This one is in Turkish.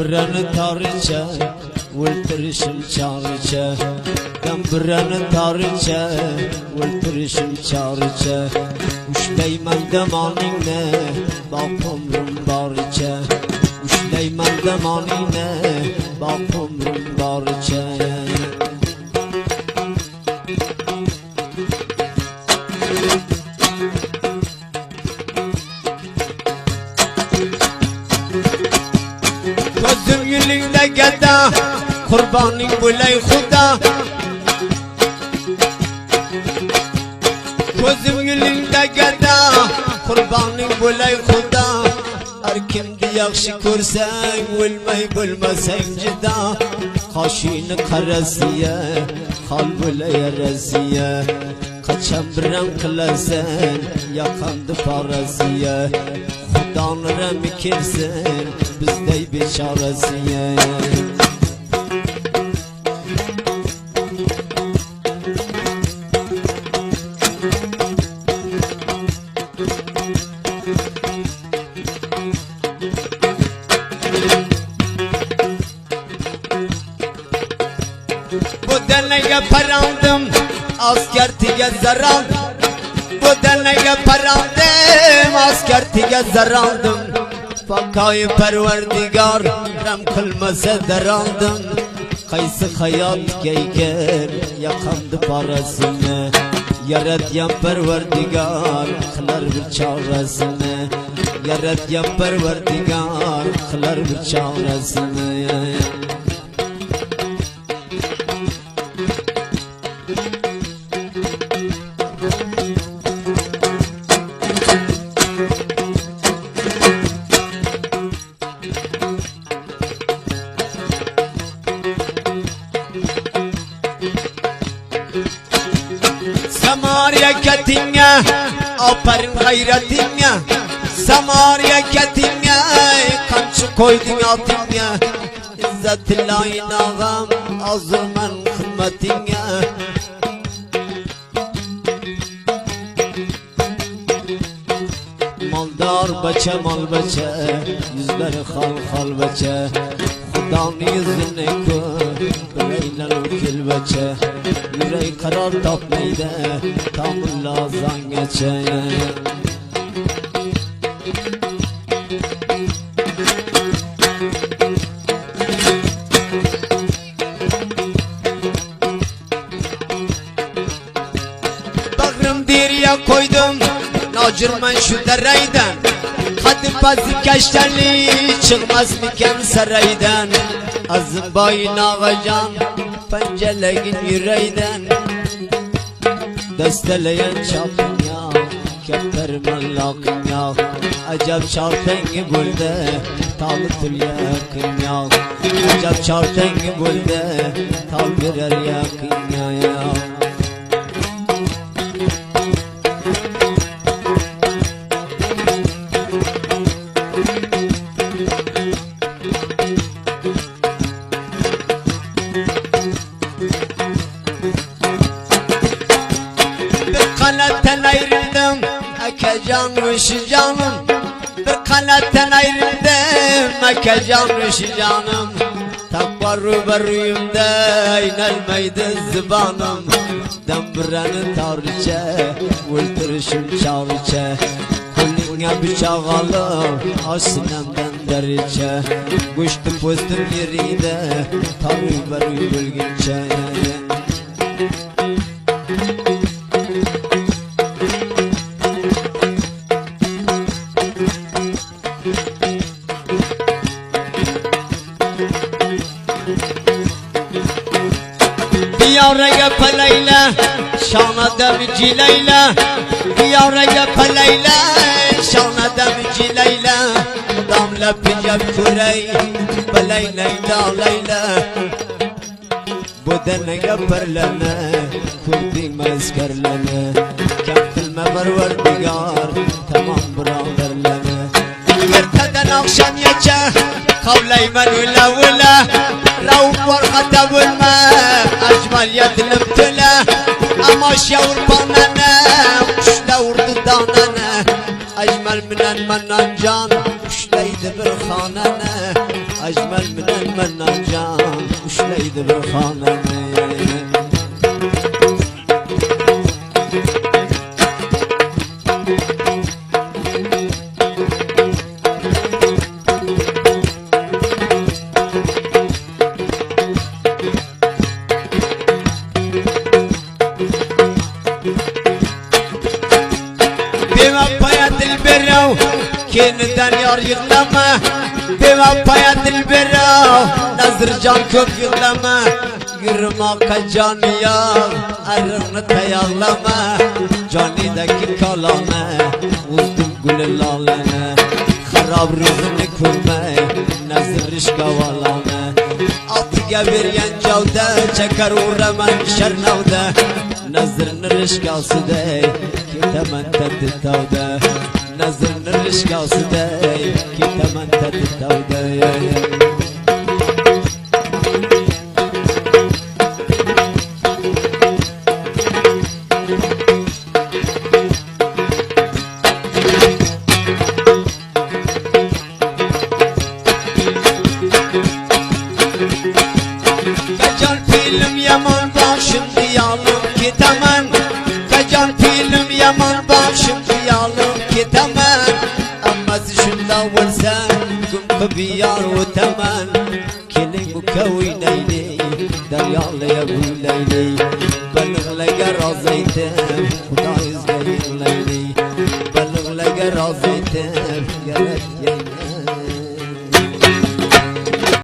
Dembranı tarıça Ultrişim çağrıça Dembranı tarıça Ultrişim çağrıça Uşleymen demanine Bak ömrüm barıça Uşleymen demanine Bak ömrüm barıça Gözüm yüzünde geda Kurbanın bulay huda Gözüm yüzünde geda Kurbanın bulay huda Her kimdi yakşı görsen Ölmeyi bilmesen cida Kaşını karasiye Kalbule reziye Kaçan birem kılasen Yakandı parasiye Hudanlara mikirsin Bizde bir çaresiye Bu deneye parandım Asker tiye zaran Bu deneye parandım Asker tiye zarandım Fakayı perverdigar Rem kılmasa derandım Kaysı hayat geyger Yakandı parasını Yaratyan perverdigar Kılar bir çaresini Yaratyan perverdigar Kılar bir çaresini Samarya ketinge Aferin gayretinge Samarya ketinge Kançı koydun altınge İzzetillahi ağam Azırmen hürmetinge Maldar beçe mal beçe Yüzleri hal hal beçe Hudanın yüzüne gör Bileyle ülkül beçe Yüreği karar tapmaydı Tam lazan geçe Bağrım diriye koydum Nacırmen şu dereyden Hadi bazı keşterli Çıkmaz miken saraydan Azın bayın ağacan Penceleğin yüreğden Desteleyen çapın ya Keptermen lakın ya Acab çarpengi gülde Talı tül yakın ya Acab çarpengi gülde Tal birer yakın ya Kanatten ayrıldım Ekecan üşü canım Bir kanatten ayrıldım Ekecan üşü canım Takva ruberuyumda İnelmeydi zıbanım Dembranı tarıça Vıldırışım çağrıça Kulüne bıçak alım Asinemden deriçe Kuştu postum yerinde Tabi beruyu bölgünçe Diyaraya peleyle Şana demicileyle Diyaraya peleyle Şana demicileyle Damla picap kurey Peleyle dağleyle Bu deneye perlene Kurdin meskerlene Kemkılme verdigar Tamam biraderlene Erteden akşam yece Kavleymen ula ula Rauf var hata vurma Acmal yedilip tüle Amaş yavur banane Kuşla vurdu danane Acmal minen menan can Kuşlaydı bir hanene أجمل من المناجام وشليد بالخانمي كين دنيار يغلمه بما بايد البراو نظر جان كوب يغلمه قرماك جانيا أرغنت يغلمه جاني دكي كلامه وزدم قول اللالنه خراب رزنك ومي نظر رشقا والامه أطيقا بريان جوده چكر ورمان شرنوده نظر نرشقا صدي كي تمن تدتوده نظر نرشقا صدي كي تمن تدتوده كجان فيلم يمان باشم ديالم كي تمن كجان فيلم يمان باشم ديالم كي تمن أما زشملا ونسان قم ببيار وتمن كلي مكوي نيني ديال يبو ليلي بلغ لقى رازيتم خدا يزغير ليلي بلغ لقى رازيتم قالت يا